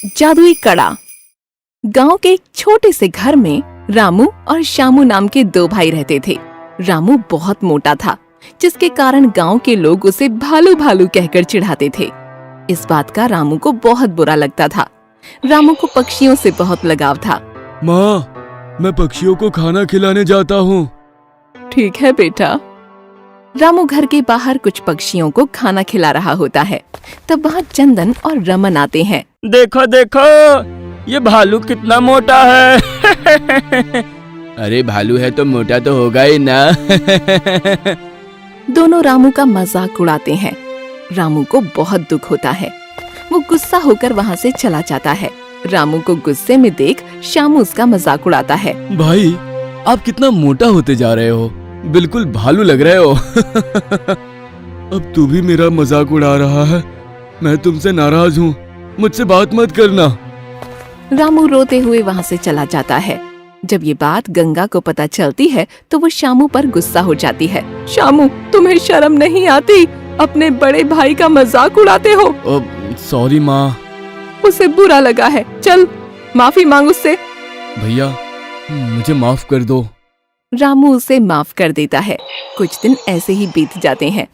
जादुई कड़ा। गांव के एक छोटे से घर में रामू और श्यामू नाम के दो भाई रहते थे। रामू बहुत मोटा था, जिसके कारण गांव के लोग उसे भालू भालू कहकर चिढ़ाते थे। इस बात का रामू को बहुत बुरा लगता था। रामू को पक्षियों से बहुत लगाव था। माँ, मैं पक्षियों को खाना खिलाने जाता हूँ। ठीक है बेटा। रामू घर के बाहर कुछ पक्षियों को खाना खिला रहा होता है। तब वहाँ चंदन और रमन आते हैं। देखो देखो, ये भालू कितना मोटा है। अरे भालू है तो मोटा तो होगा ही ना। दोनों रामू का मजाक उड़ाते हैं। रामू को बहुत दुख होता है। वो गुस्सा होकर वहाँ से चला जाता है। रामू को गुस्से में देख श्यामू उसका मजाक उड़ाता है। भाई, आप कितना मोटा होते जा रहे हो, बिल्कुल भालू लग रहे हो। अब तू भी मेरा मजाक उड़ा रहा है। मैं तुमसे नाराज हूँ, मुझसे बात मत करना। रामू रोते हुए वहाँ से चला जाता है। जब ये बात गंगा को पता चलती है तो वो श्यामू पर गुस्सा हो जाती है। श्यामू, तुम्हें शर्म नहीं आती? अपने बड़े भाई का मजाक उड़ाते हो। सॉरी माँ। उसे बुरा लगा है, चल माफी मांग उससे। भैया, मुझे माफ कर दो। रामू उसे माफ कर देता है। कुछ दिन ऐसे ही बीत जाते हैं।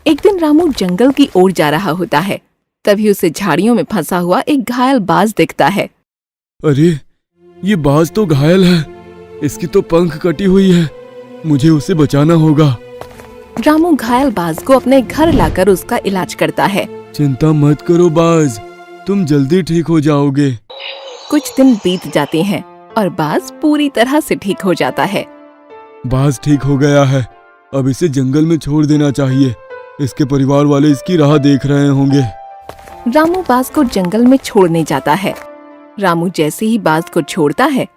एक दिन रामू जंगल की ओर जा रहा होता है। तभी उसे झाड़ियों में फंसा हुआ एक घायल बाज दिखता है। अरे, ये बाज तो घायल है, इसकी तो पंख कटी हुई है। मुझे उसे बचाना होगा। रामू घायल बाज को अपने घर लाकर उसका इलाज करता है। चिंता मत करो बाज, तुम जल्दी ठीक हो जाओगे। कुछ दिन बीत जाते हैं और बाज पूरी तरह से ठीक हो जाता है। बाज ठीक हो गया है, अब इसे जंगल में छोड़ देना चाहिए। इसके परिवार वाले इसकी राह देख रहे होंगे। रामू बाज को जंगल में छोड़ने जाता है। रामू जैसे ही बाज को छोड़ता है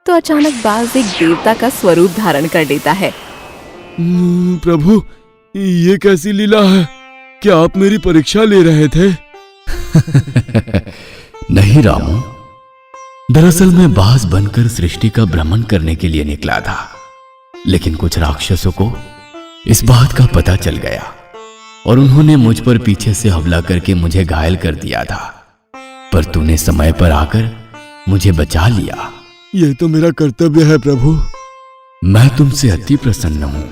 तो अचानक बाज एक देवता का स्वरूप धारण कर लेता है। प्रभु, ये कैसी लीला है? क्या आप मेरी परीक्षा ले रहे थे? नहीं रामू, दरअसल मैं बाज बनकर सृष्टि का भ्रमण करने के लिए निकला था, लेकिन कुछ राक्षसों को इस बात का पता चल गया और उन्होंने मुझ पर पीछे से हमला करके मुझे घायल कर दिया था। पर तूने समय पर आकर मुझे बचा लिया। यह तो मेरा कर्तव्य है प्रभु। मैं तुमसे अति प्रसन्न हूँ।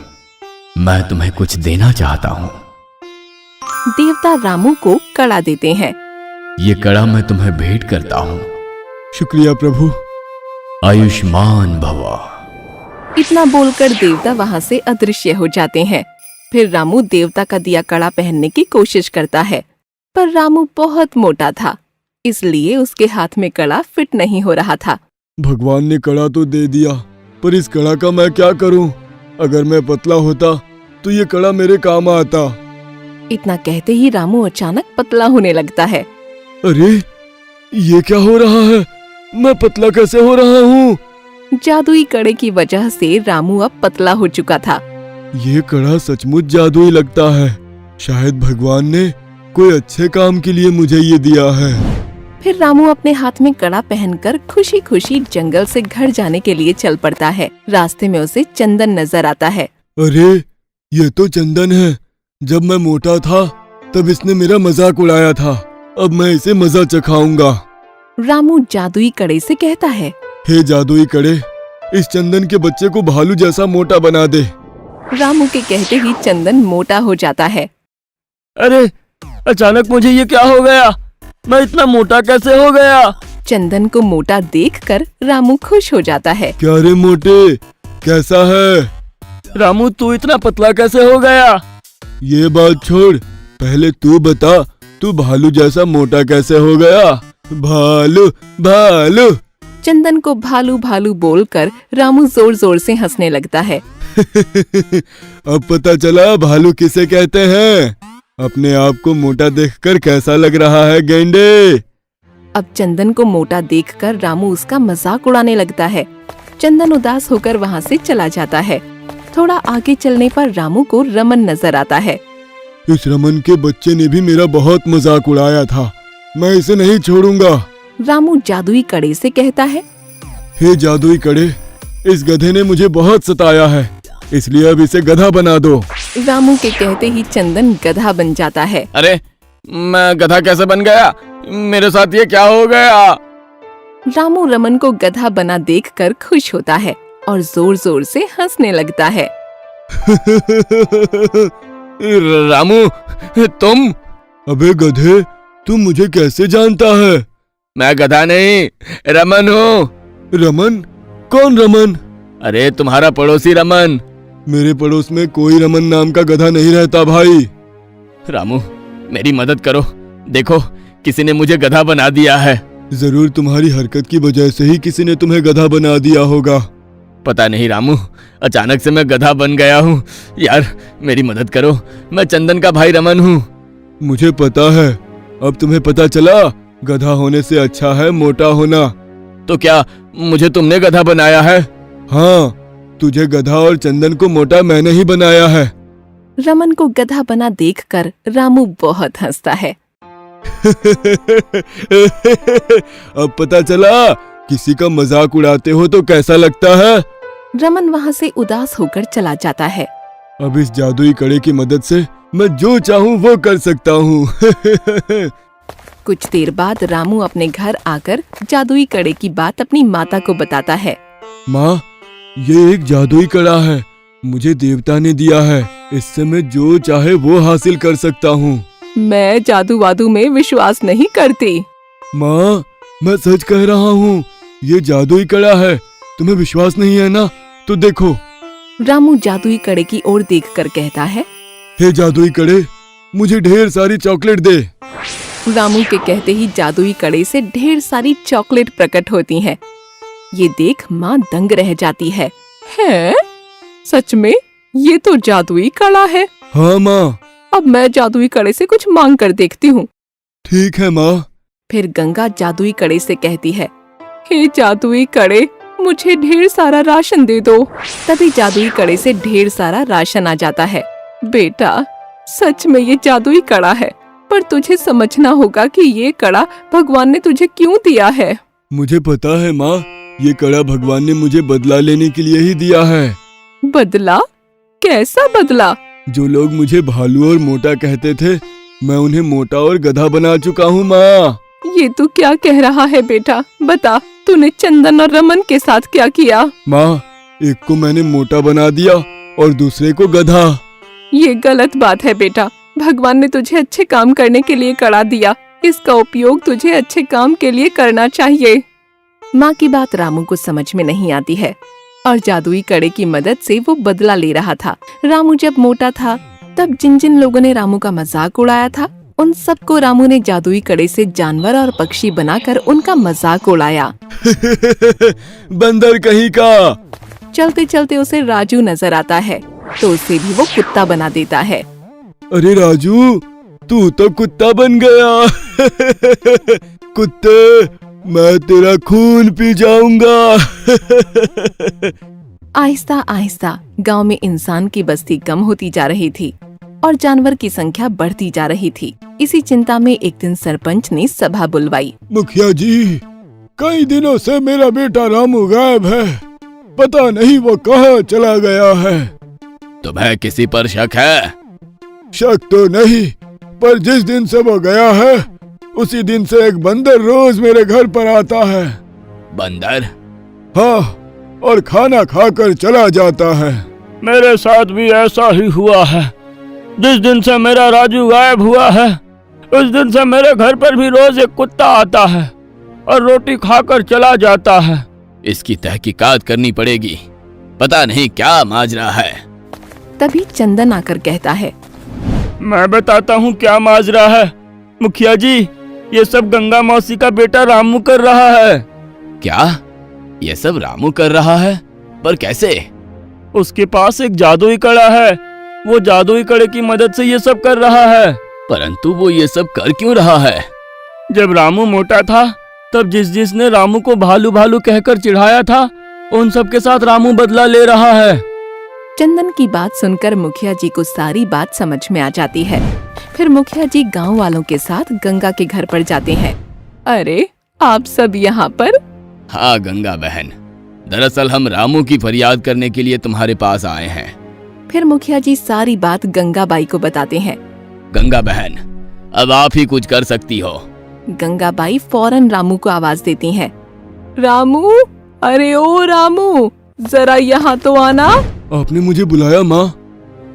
मैं तुम्हें कुछ देना चाहता हूँ। देवता रामू को कड़ा देते हैं। ये कड़ा मैं तुम्हें भेंट करता हूँ। शुक्रिया प्रभु। आयुष्मान भव। इतना बोलकर देवता वहाँ से अदृश्य हो जाते हैं। फिर रामू देवता का दिया कड़ा पहनने की कोशिश करता है, पर रामू बहुत मोटा था, इसलिए उसके हाथ में कड़ा फिट नहीं हो रहा था। भगवान ने कड़ा तो दे दिया, पर इस कड़ा का मैं क्या करूं? अगर मैं पतला होता तो ये कड़ा मेरे काम आता। इतना कहते ही रामू अचानक पतला होने लगता है। अरे, ये क्या हो रहा है? मैं पतला कैसे हो रहा हूँ? जादुई कड़े की वजह से रामू अब पतला हो चुका था। ये कड़ा सचमुच जादुई लगता है। शायद भगवान ने कोई अच्छे काम के लिए मुझे ये दिया है। फिर रामू अपने हाथ में कड़ा पहनकर खुशी खुशी जंगल से घर जाने के लिए चल पड़ता है। रास्ते में उसे चंदन नजर आता है। अरे, ये तो चंदन है। जब मैं मोटा था तब इसने मेरा मजाक उड़ाया था। अब मैं इसे मजा चखाऊंगा। रामू जादुई कड़े से कहता है, हे जादुई कड़े, इस चंदन के बच्चे को भालू जैसा मोटा बना दे। रामू के कहते ही चंदन मोटा हो जाता है। अरे, अचानक मुझे ये क्या हो गया? मैं इतना मोटा कैसे हो गया? चंदन को मोटा देखकर रामू खुश हो जाता है। क्या रे मोटे, कैसा है? रामू, तू इतना पतला कैसे हो गया? ये बात छोड़, पहले तू बता, तू भालू जैसा मोटा कैसे हो गया? भालू भालू। चंदन को भालू भालू बोलकर रामू जोर जोर से हंसने लगता है। अब पता चला भालू किसे कहते हैं। अपने आप को मोटा देखकर कैसा लग रहा है गेंडे? अब चंदन को मोटा देखकर रामू उसका मजाक उड़ाने लगता है। चंदन उदास होकर वहाँ से चला जाता है। थोड़ा आगे चलने पर रामू को रमन नजर आता है। इस रमन के बच्चे ने भी मेरा बहुत मजाक उड़ाया था। मैं इसे नहीं छोड़ूंगा। रामू जादुई कड़े से कहता है, हे जादुई कड़े, इस गधे ने मुझे बहुत सताया है, इसलिए अब इसे गधा बना दो। रामू के कहते ही चंदन गधा बन जाता है। अरे, मैं गधा कैसे बन गया? मेरे साथ ये क्या हो गया? रामू रमन को गधा बना देखकर खुश होता है और जोर जोर से हंसने लगता है। रामू, तुम? अबे गधे, तू मुझे कैसे जानता है? मैं गधा नहीं, रमन हूँ। रमन? कौन रमन? अरे तुम्हारा पड़ोसी रमन। मेरे पड़ोस में कोई रमन नाम का गधा नहीं रहता भाई। रामू, मेरी मदद करो। देखो, किसी ने मुझे गधा बना दिया है। जरूर तुम्हारी हरकत की वजह से ही किसी ने तुम्हें गधा बना दिया होगा। पता नहीं रामू, अचानक से मैं गधा बन गया हूँ। यार, मेरी मदद करो। मैं चंदन का भाई रमन हूँ। मुझे पता है। अब तुम्हें पता चला, गधा होने से अच्छा है मोटा होना। तो क्या मुझे तुमने गधा बनाया है? हाँ, तुझे गधा और चंदन को मोटा मैंने ही बनाया है। रमन को गधा बना देखकर रामू बहुत हंसता है। अब पता चला, किसी का मजाक उड़ाते हो तो कैसा लगता है। रमन वहाँ से उदास होकर चला जाता है। अब इस जादुई कड़े की मदद से मैं जो चाहूँ वो कर सकता हूँ। कुछ देर बाद रामू अपने घर आकर जादुई कड़े की बात अपनी माता को बताता है। माँ, ये एक जादुई कड़ा है, मुझे देवता ने दिया है। इससे मैं जो चाहे वो हासिल कर सकता हूँ। मैं जादू वादू में विश्वास नहीं करती। माँ, मैं सच कह रहा हूँ, ये जादुई कड़ा है। तुम्हें विश्वास नहीं है ना? तो देखो। रामू जादुई कड़े की ओर देखकर कहता है। हे जादुई कड़े, मुझे ढेर सारी चॉकलेट दे। रामू के कहते ही जादुई कड़े से ढेर सारी चॉकलेट प्रकट होती हैं। ये देख माँ दंग रह जाती है। हैं? सच में ये तो जादुई कड़ा है। हाँ माँ। अब मैं जादुई कड़े से कुछ मांग कर देखती हूँ। ठीक है माँ। फिर गंगा जादुई कड़े से कहती है, हे जादुई कड़े, मुझे ढेर सारा राशन दे दो। तभी जादुई कड़े से ढेर सारा राशन आ जाता है। बेटा, सच में ये जादुई कड़ा है, पर तुझे समझना होगा कि ये कड़ा भगवान ने तुझे क्यों दिया है। मुझे पता है माँ, ये कड़ा भगवान ने मुझे बदला लेने के लिए ही दिया है। बदला? कैसा बदला? जो लोग मुझे भालू और मोटा कहते थे, मैं उन्हें मोटा और गधा बना चुका हूँ माँ। ये तू क्या कह रहा है बेटा? बता, तूने चंदन और रमन के साथ क्या किया? माँ, एक को मैंने मोटा बना दिया और दूसरे को गधा। ये गलत बात है बेटा। भगवान ने तुझे अच्छे काम करने के लिए कड़ा दिया। इसका उपयोग तुझे अच्छे काम के लिए करना चाहिए। माँ की बात रामू को समझ में नहीं आती है और जादुई कड़े की मदद से वो बदला ले रहा था। रामू जब मोटा था, तब जिन जिन लोगों ने रामू का मजाक उड़ाया था, उन सबको रामू ने जादुई कड़े से जानवर और पक्षी बनाकर उनका मजाक उड़ाया। बंदर कहीं का। चलते चलते उसे राजू नजर आता है, तो उसे भी वो कुत्ता बना देता है। अरे राजू, तू तो कुत्ता बन गया। कुत्ते, मैं तेरा खून पी जाऊंगा। आहिस्ता आहिस्ता गांव में इंसान की बस्ती कम होती जा रही थी और जानवर की संख्या बढ़ती जा रही थी। इसी चिंता में एक दिन सरपंच ने सभा बुलवाई। मुखिया जी, कई दिनों से मेरा बेटा रामू गायब है। पता नहीं वो कहाँ चला गया है। तुम्हें किसी पर शक है? शक तो नहीं, पर जिस दिन से वो गया है, उसी दिन से एक बंदर रोज मेरे घर पर आता है। बंदर? हाँ, और खाना खाकर चला जाता है। मेरे साथ भी ऐसा ही हुआ है। जिस दिन से मेरा राजू गायब हुआ है, उस दिन से मेरे घर पर भी रोज एक कुत्ता आता है और रोटी खाकर चला जाता है। इसकी तहकीकात करनी पड़ेगी। पता नहीं क्या माजरा है। तभी चंदन आकर कहता है, मैं बताता हूँ क्या माजरा है। मुखिया जी, ये सब गंगा मौसी का बेटा रामू कर रहा है। क्या? ये सब रामू कर रहा है? पर कैसे? उसके पास एक जादुई कड़ा है। वो जादुई कड़े की मदद से ये सब कर रहा है। परंतु वो ये सब कर क्यों रहा है? जब रामू मोटा था, तब जिसने रामू को भालू भालू कहकर चिढ़ाया था, उन सब के साथ रामू बदला ले रहा है। चंदन की बात सुनकर मुखिया जी को सारी बात समझ में आ जाती है। फिर मुखिया जी गांव वालों के साथ गंगा के घर पर जाते हैं। अरे, आप सब यहाँ पर? हाँ गंगा बहन, दरअसल हम रामू की फरियाद करने के लिए तुम्हारे पास आए हैं। फिर मुखिया जी सारी बात गंगा बाई को बताते हैं। गंगा बहन, अब आप ही कुछ कर सकती हो। गंगाबाई फौरन रामू को आवाज देती हैं। रामू, अरे ओ रामू, जरा यहाँ तो आना। आपने मुझे बुलाया माँ?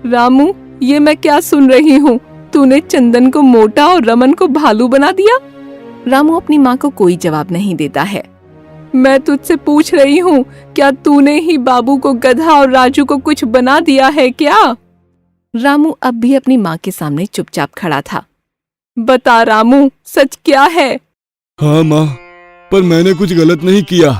रामू, ये मैं क्या सुन रही हूँ? तूने चंदन को मोटा और रमन को भालू बना दिया। रामू अपनी माँ को कोई जवाब नहीं देता है। मैं तुझसे पूछ रही हूँ, क्या तूने ही बाबू को गधा और राजू को कुछ बना दिया है क्या? रामू अब भी अपनी माँ के सामने चुपचाप खड़ा था। बता रामू, सच क्या है? हाँ माँ, पर मैंने कुछ गलत नहीं किया।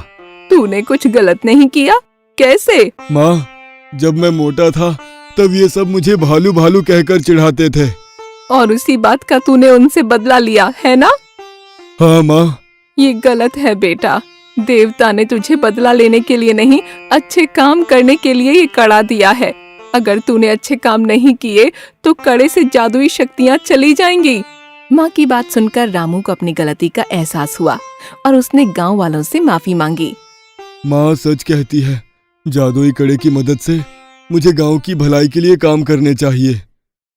तूने कुछ गलत नहीं किया? कैसे? माँ, जब मैं मोटा था तब ये सब मुझे भालू भालू कहकर चिढ़ाते थे। और उसी बात का तूने उनसे बदला लिया है ना? हाँ माँ। ये गलत है बेटा। देवता ने तुझे बदला लेने के लिए नहीं, अच्छे काम करने के लिए ये कड़ा दिया है। अगर तूने अच्छे काम नहीं किए तो कड़े से जादुई शक्तियाँ चली जाएंगी। माँ की बात सुनकर रामू को अपनी गलती का एहसास हुआ और उसने गांव वालों से माफी मांगी। माँ सच कहती है, जादुई कड़े की मदद से मुझे गांव की भलाई के लिए काम करने चाहिए।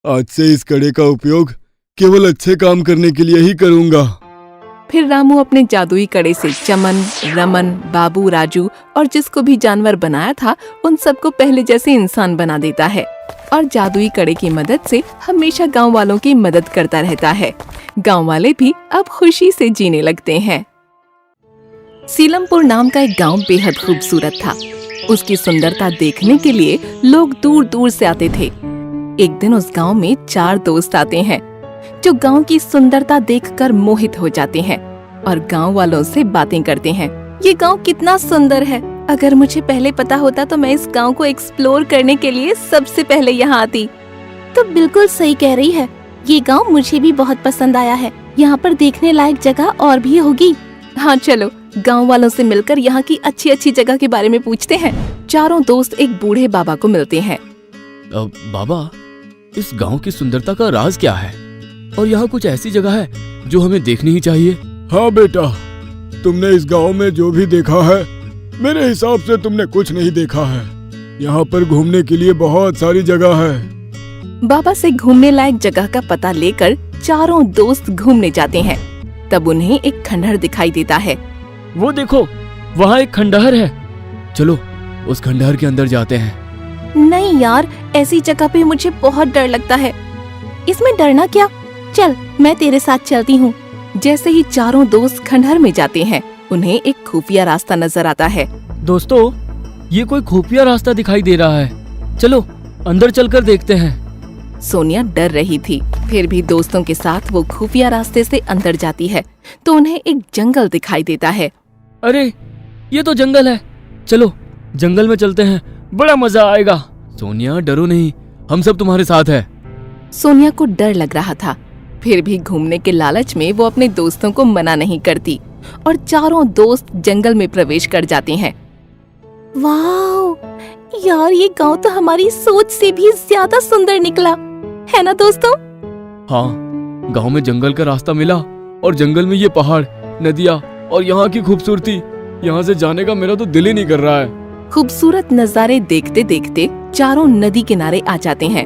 आज से इस कड़े का उपयोग केवल अच्छे काम करने के लिए ही करूँगा। फिर रामू अपने जादुई कड़े से चमन, रमन, बाबू, राजू और जिसको भी जानवर बनाया था उन सबको पहले जैसे इंसान बना देता है और जादुई कड़े की मदद से हमेशा गांव वालों की मदद करता रहता है। गांव वाले भी अब खुशी से जीने लगते हैं। सीलमपुर नाम का एक गांव बेहद खूबसूरत था। उसकी सुंदरता देखने के लिए लोग दूर दूर से आते थे। एक दिन उस गांव में 4 दोस्त आते हैं जो गांव की सुंदरता देखकर मोहित हो जाते हैं और गांव वालों से बातें करते हैं। ये गांव कितना सुंदर है। अगर मुझे पहले पता होता तो मैं इस गांव को एक्सप्लोर करने के लिए सबसे पहले यहाँ आती। तो बिल्कुल सही कह रही है। ये गांव मुझे भी बहुत पसंद आया है। यहाँ पर देखने लायक जगह और भी होगी। हाँ चलो, गांव वालों से मिलकर यहाँ की अच्छी अच्छी जगह के बारे में पूछते हैं। चारों दोस्त एक बूढ़े बाबा को मिलते हैं। बाबा, इस गांव की सुंदरता का राज क्या है? और यहाँ कुछ ऐसी जगह है जो हमें देखनी ही चाहिए। हाँ बेटा, तुमने इस गांव में जो भी देखा है, मेरे हिसाब से तुमने कुछ नहीं देखा है। यहाँ पर घूमने के लिए बहुत सारी जगह है। बाबा से घूमने लायक जगह का पता लेकर चारों दोस्त घूमने जाते हैं। तब उन्हें एक खंडहर दिखाई देता है। वो देखो, वहाँ एक खंडहर है। चलो उस खंडहर के अंदर जाते हैं। नहीं यार, ऐसी जगह पे मुझे बहुत डर लगता है। इसमें डरना क्या? चल, मैं तेरे साथ चलती हूँ। जैसे ही चारों दोस्त खंडहर में जाते हैं, उन्हें एक खुफिया रास्ता नजर आता है। दोस्तों, ये कोई खुफिया रास्ता दिखाई दे रहा है। चलो अंदर चलकर देखते हैं। सोनिया डर रही थी, फिर भी दोस्तों के साथ वो खुफिया रास्ते से अंदर जाती है तो उन्हें एक जंगल दिखाई देता है। अरे, ये तो जंगल है। चलो जंगल में चलते हैं, बड़ा मजा आएगा। सोनिया, डरो नहीं, हम सब तुम्हारे साथ हैं। सोनिया को डर लग रहा था, फिर भी घूमने के लालच में वो अपने दोस्तों को मना नहीं करती और चारों दोस्त जंगल में प्रवेश कर जाते हैं। वाह यार, ये गांव तो हमारी सोच से भी ज्यादा सुंदर निकला, है ना दोस्तों? हाँ, गांव में जंगल का रास्ता मिला और जंगल में ये पहाड़, नदियाँ और यहाँ की खूबसूरती। यहाँ से जाने का मेरा तो दिल ही नहीं कर रहा है। खूबसूरत नजारे देखते देखते चारों नदी किनारे आ जाते हैं।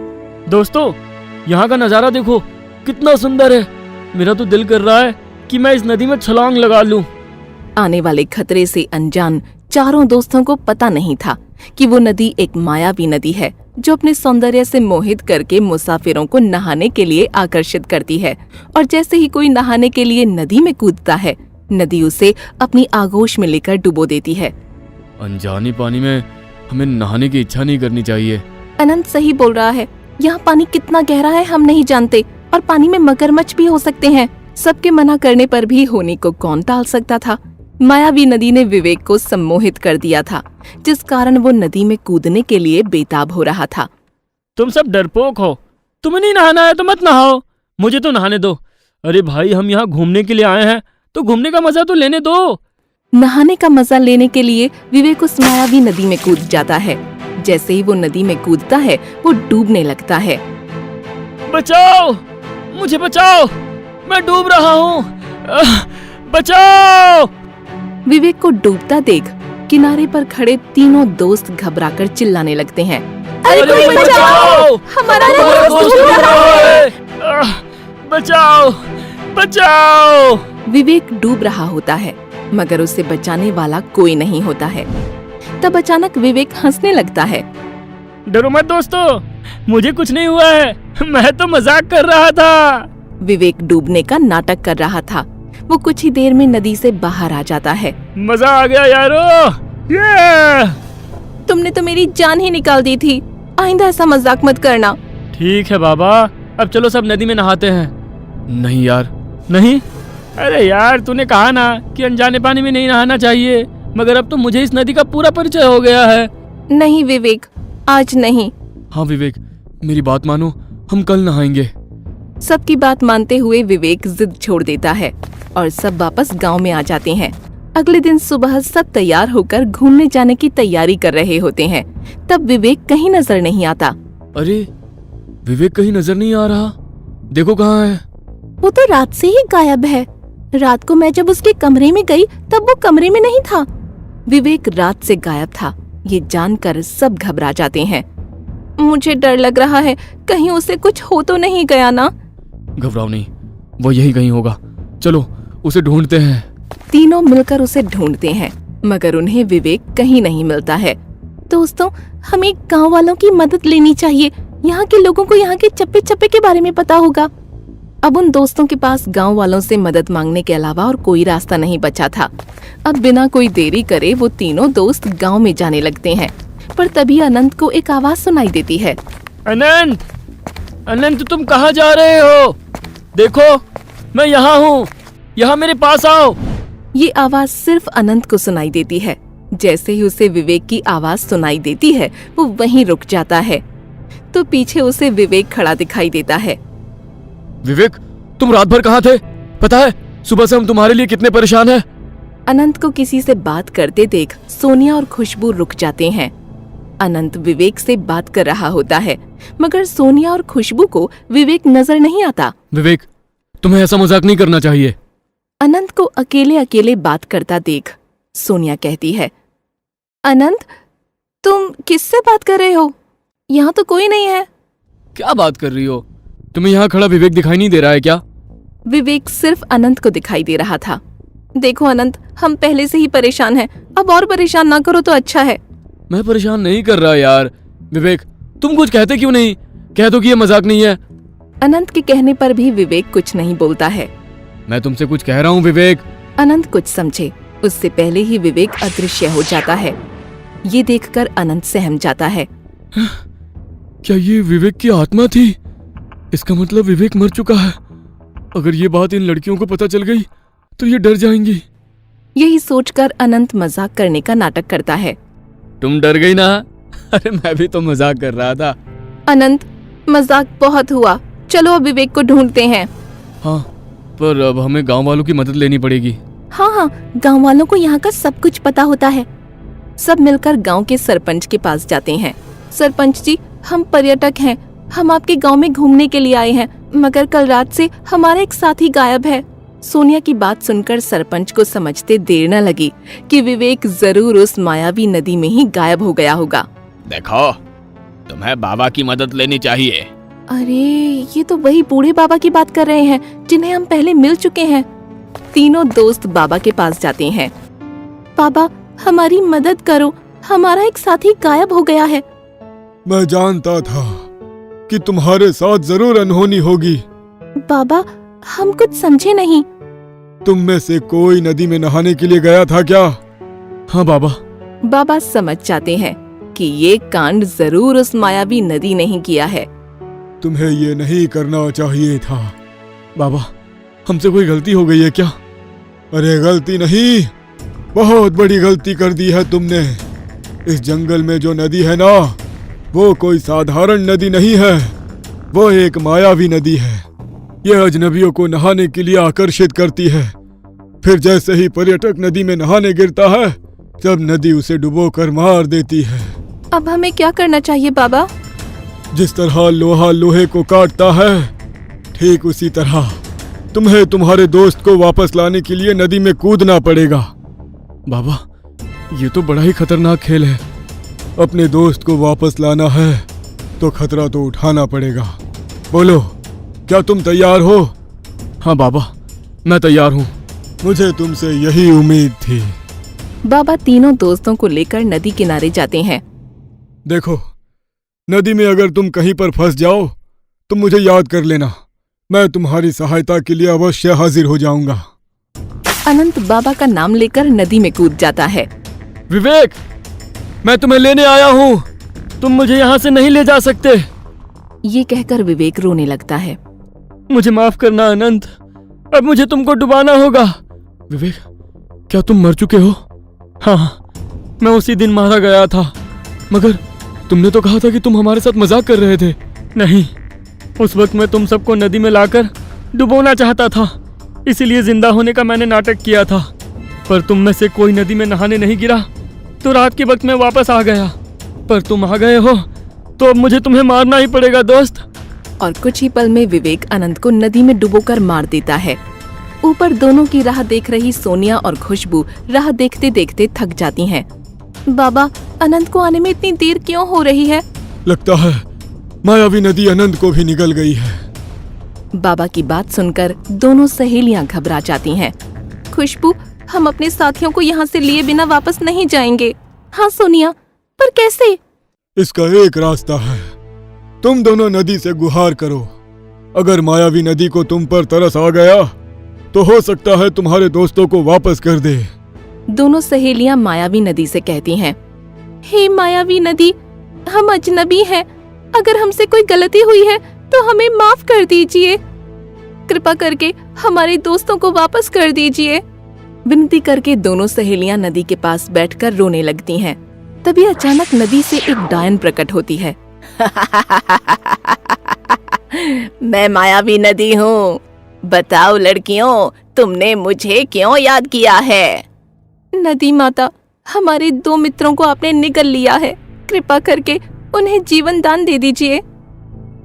दोस्तों, यहाँ का नजारा देखो, कितना सुंदर है। मेरा तो दिल कर रहा है कि मैं इस नदी में छलांग लगा लूं। आने वाले खतरे से अनजान चारों दोस्तों को पता नहीं था कि वो नदी एक मायावी नदी है जो अपने सौंदर्य से मोहित करके मुसाफिरों को नहाने के लिए आकर्षित करती है। और जैसे ही कोई नहाने के लिए नदी में कूदता है, नदी उसे अपनी आगोश में लेकर डुबो देती है। अनजाने पानी में हमें नहाने की इच्छा नहीं करनी चाहिए। अनंत सही बोल रहा है। यहाँ पानी कितना गहरा है हम नहीं जानते, और पानी में मगरमच्छ भी हो सकते हैं। सबके मना करने पर भी होनी को कौन टाल सकता था। मायावी नदी ने विवेक को सम्मोहित कर दिया था, जिस कारण वो नदी में कूदने के लिए बेताब हो रहा था। तुम सब डरपोक हो, तुम्हें नहीं नहाना है तो मत नहाओ, मुझे तो नहाने दो। अरे भाई, हम यहाँ घूमने के लिए आए हैं तो घूमने का मजा तो लेने दो। नहाने का मजा लेने के लिए विवेक उस मायावी नदी में कूद जाता है। जैसे ही वो नदी में कूदता है, वो डूबने लगता है। बचाओ, मुझे बचाओ, मैं डूब रहा हूँ, बचाओ। विवेक को डूबता देख किनारे पर खड़े तीनों दोस्त घबराकर चिल्लाने लगते हैं। अरे कोई बचाओ, हमारा दोस्त डूब रहा है। बचाओ, बचाओ। विवेक डूब रहा होता है मगर उसे बचाने वाला कोई नहीं होता है। तब अचानक विवेक हंसने लगता है। डरो मत दोस्तों, मुझे कुछ नहीं हुआ है, मैं तो मजाक कर रहा था। विवेक डूबने का नाटक कर रहा था। वो कुछ ही देर में नदी से बाहर आ जाता है। मजा आ गया यारो। ये तुमने तो मेरी जान ही निकाल दी थी, आइंदा ऐसा मजाक मत करना। ठीक है बाबा, अब चलो सब नदी में नहाते हैं। नहीं यार, नहीं। अरे यार, तूने कहा ना कि अनजाने पानी में नहीं नहाना चाहिए, मगर अब तो मुझे इस नदी का पूरा परिचय हो गया है। नहीं विवेक, आज नहीं। हाँ विवेक, मेरी बात मानो, हम कल नहाएंगे। सबकी बात मानते हुए विवेक जिद छोड़ देता है और सब वापस गांव में आ जाते हैं। अगले दिन सुबह सब तैयार होकर घूमने जाने की तैयारी कर रहे होते हैं। तब विवेक कहीं नजर नहीं आता। अरे विवेक कहीं नजर नहीं आ रहा, देखो कहाँ है। वो तो रात से ही गायब है। रात को मैं जब उसके कमरे में गई तब वो कमरे में नहीं था। विवेक रात से गायब था, ये जानकर सब घबरा जाते हैं। मुझे डर लग रहा है, कहीं उसे कुछ हो तो नहीं गया ना। घबराओ नहीं, वो यही कहीं होगा, चलो उसे ढूंढते हैं। तीनों मिलकर उसे ढूंढते हैं मगर उन्हें विवेक कहीं नहीं मिलता है। दोस्तों, हमें गांव वालों की मदद लेनी चाहिए। यहाँ के लोगों को यहाँ के चप्पे चप्पे के बारे में पता होगा। अब उन दोस्तों के पास गांव वालों से मदद मांगने के अलावा और कोई रास्ता नहीं बचा था। अब बिना कोई देरी करे वो तीनों दोस्त गांव में जाने लगते हैं। पर तभी अनंत को एक आवाज सुनाई देती है। अनंत, अनंत तुम कहाँ जा रहे हो? देखो मैं यहाँ हूँ, यहाँ मेरे पास आओ। ये आवाज सिर्फ अनंत को सुनाई देती है। जैसे ही उसे विवेक की आवाज सुनाई देती है वो वहीं रुक जाता है। तो पीछे उसे विवेक खड़ा दिखाई देता है। विवेक, तुम रात भर कहाँ थे? पता है सुबह से हम तुम्हारे लिए कितने परेशान हैं। अनंत को किसी से बात करते देख सोनिया और खुशबू रुक जाते हैं। अनंत विवेक से बात कर रहा होता है मगर सोनिया और खुशबू को विवेक नजर नहीं आता। विवेक, तुम्हें ऐसा मजाक नहीं करना चाहिए। अनंत को अकेले अकेले बात करता देख सोनिया कहती है, अनंत तुम किससे बात कर रहे हो? यहाँ तो कोई नहीं है। क्या बात कर रही हो? तुम्हें यहाँ खड़ा विवेक दिखाई नहीं दे रहा है क्या? विवेक सिर्फ अनंत को दिखाई दे रहा था। देखो अनंत, हम पहले से ही परेशान हैं, अब और परेशान ना करो तो अच्छा है। मैं परेशान नहीं कर रहा यार। विवेक, तुम कुछ कहते क्यों नहीं? कह दो कि ये मजाक नहीं है। अनंत के कहने पर भी विवेक कुछ नहीं बोलता है। मैं तुमसे कुछ कह रहा हूँ विवेक। अनंत कुछ समझे उससे पहले ही विवेक अदृश्य हो जाता है। ये देखकर अनंत सहम जाता है। क्या ये विवेक की आत्मा थी? इसका मतलब विवेक मर चुका है। अगर ये बात इन लड़कियों को पता चल गई तो ये डर जाएंगी। यही सोचकर अनंत मजाक करने का नाटक करता है। तुम डर गई ना? अरे मैं भी तो मजाक कर रहा था। अनंत, मजाक बहुत हुआ, चलो अब विवेक को ढूंढते हैं। हाँ, पर अब हमें गांव वालों की मदद लेनी पड़ेगी। हाँ, गांव वालों को यहाँ का सब कुछ पता होता है। सब मिलकर गांव के सरपंच के पास जाते हैं। सरपंच जी, हम पर्यटक हैं, हम आपके गांव में घूमने के लिए आए हैं, मगर कल रात से हमारा एक साथी गायब है। सोनिया की बात सुनकर सरपंच को समझते देर न लगी कि विवेक जरूर उस मायावी नदी में ही गायब हो गया होगा। देखो, तुम्हें बाबा की मदद लेनी चाहिए। अरे ये तो वही बूढ़े बाबा की बात कर रहे हैं जिन्हें हम पहले मिल चुके हैं। तीनों दोस्त बाबा के पास जाते हैं। बाबा, हमारी मदद करो, हमारा एक साथी गायब हो गया है। मैं जानता था कि तुम्हारे साथ जरूर अनहोनी होगी। बाबा, हम कुछ समझे नहीं। तुम में से कोई नदी में नहाने के लिए गया था क्या? हाँ बाबा। बाबा समझ जाते हैं कि ये कांड जरूर उस मायावी नदी ने ही किया है। तुम्हें ये नहीं करना चाहिए था। बाबा, हमसे कोई गलती हो गई है क्या? अरे गलती नहीं, बहुत बड़ी गलती कर दी है तुमने। इस जंगल में जो नदी है ना, वो कोई साधारण नदी नहीं है, वो एक मायावी नदी है। यह अजनबियों को नहाने के लिए आकर्षित करती है। फिर जैसे ही पर्यटक नदी में नहाने गिरता है, जब नदी उसे डुबोकर मार देती है। अब हमें क्या करना चाहिए बाबा? जिस तरह लोहा लोहे को काटता है, ठीक उसी तरह तुम्हें तुम्हारे दोस्त को वापस लाने के लिए नदी में कूदना पड़ेगा। बाबा, ये तो बड़ा ही खतरनाक खेल है। अपने दोस्त को वापस लाना है तो खतरा तो उठाना पड़ेगा। बोलो, क्या तुम तैयार हो? हाँ बाबा, मैं तैयार हूँ। मुझे तुमसे यही उम्मीद थी। बाबा तीनों दोस्तों को लेकर नदी किनारे जाते हैं। देखो, नदी में अगर तुम कहीं पर फंस जाओ तो मुझे याद कर लेना। मैं तुम्हारी सहायता के लिए अवश्य हाजिर हो जाऊंगा। अनंत बाबा का नाम लेकर नदी में कूद जाता है। विवेक, मैं तुम्हें लेने आया हूँ, तुम मुझे यहाँ से नहीं ले जा सकते। ये कहकर विवेक रोने लगता है। मुझे माफ करना अनंत, अब मुझे तुमको डुबाना होगा। विवेक, क्या तुम मर चुके हो? हाँ, मैं उसी दिन मारा गया था, मगर तुमने तो कहा था कि तुम हमारे साथ मजाक कर रहे थे। नहीं, उस वक्त मैं तुम सबको नदी में लाकर डुबोना चाहता था, इसीलिए जिंदा होने का मैंने नाटक किया था। पर तुम में से कोई नदी में नहाने नहीं गिरा, तो रात के वक्त मैं वापस आ गया। पर तुम आ गए हो, तो अब मुझे तुम्हें मारना ही पड़ेगा दोस्त। और कुछ ही पल में विवेक अनंत को नदी में डुबोकर मार देता है। ऊपर दोनों की राह देख रही सोनिया और खुशबू राह देखते देखते थक जाती हैं। बाबा, अनंत को आने में इतनी देर क्यों हो रही है? लगता है मायावी नदी अनंत को भी निगल गई है। बाबा की बात सुनकर दोनों सहेलियां घबरा जाती हैं। खुशबू, हम अपने साथियों को यहाँ से लिए बिना वापस नहीं जाएंगे। हाँ सोनिया, पर कैसे? इसका एक रास्ता है, तुम दोनों नदी से गुहार करो। अगर मायावी नदी को तुम पर तरस आ गया तो हो सकता है तुम्हारे दोस्तों को वापस कर दे। दोनों सहेलियां मायावी नदी से कहती हैं, हे मायावी नदी, हम अजनबी हैं, अगर हमसे कोई गलती हुई है तो हमें माफ कर दीजिए। कृपा करके हमारे दोस्तों को वापस कर दीजिए। विनती करके दोनों सहेलियां नदी के पास बैठकर रोने लगती हैं। तभी अचानक नदी से एक डायन प्रकट होती है। मैं मायावी नदी हूँ। बताओ लड़कियों, तुमने मुझे क्यों याद किया है? नदी माता, हमारे 2 मित्रों को आपने निगल लिया है, कृपा करके उन्हें जीवन दान दे दीजिए।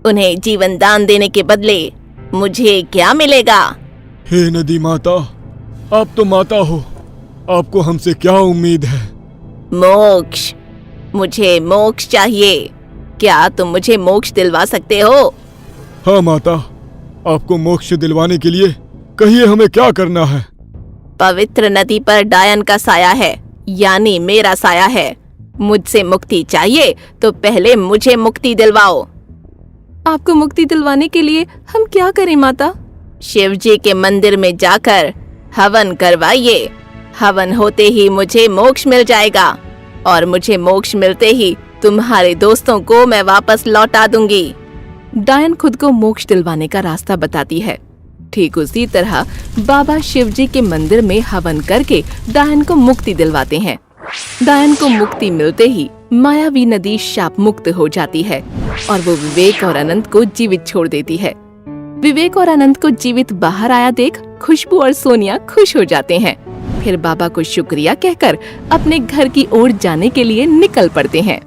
उन्हें जीवन दान देने के बदले मुझे क्या मिलेगा? हे नदी माता, आप तो माता हो, आपको हमसे क्या उम्मीद है? मोक्ष, मुझे मोक्ष चाहिए। क्या तुम मुझे मोक्ष दिलवा सकते हो? हाँ माता, आपको मोक्ष दिलवाने के लिए कहिए हमें क्या करना है। पवित्र नदी पर डायन का साया है, यानी मेरा साया है। मुझसे मुक्ति चाहिए तो पहले मुझे मुक्ति दिलवाओ। आपको मुक्ति दिलवाने के लिए हम क्या करें माता? शिव जी के मंदिर में जाकर हवन करवाइए। हवन होते ही मुझे मोक्ष मिल जाएगा, और मुझे मोक्ष मिलते ही तुम्हारे दोस्तों को मैं वापस लौटा दूंगी। डायन खुद को मोक्ष दिलवाने का रास्ता बताती है। ठीक उसी तरह बाबा शिव जी के मंदिर में हवन करके डायन को मुक्ति दिलवाते हैं। डायन को मुक्ति मिलते ही मायावी नदी शाप मुक्त हो जाती है और वो विवेक और अनंत को जीवित छोड़ देती है। विवेक और अनंत को जीवित बाहर आया देख खुशबू और सोनिया खुश हो जाते हैं। फिर बाबा को शुक्रिया कहकर अपने घर की ओर जाने के लिए निकल पड़ते हैं।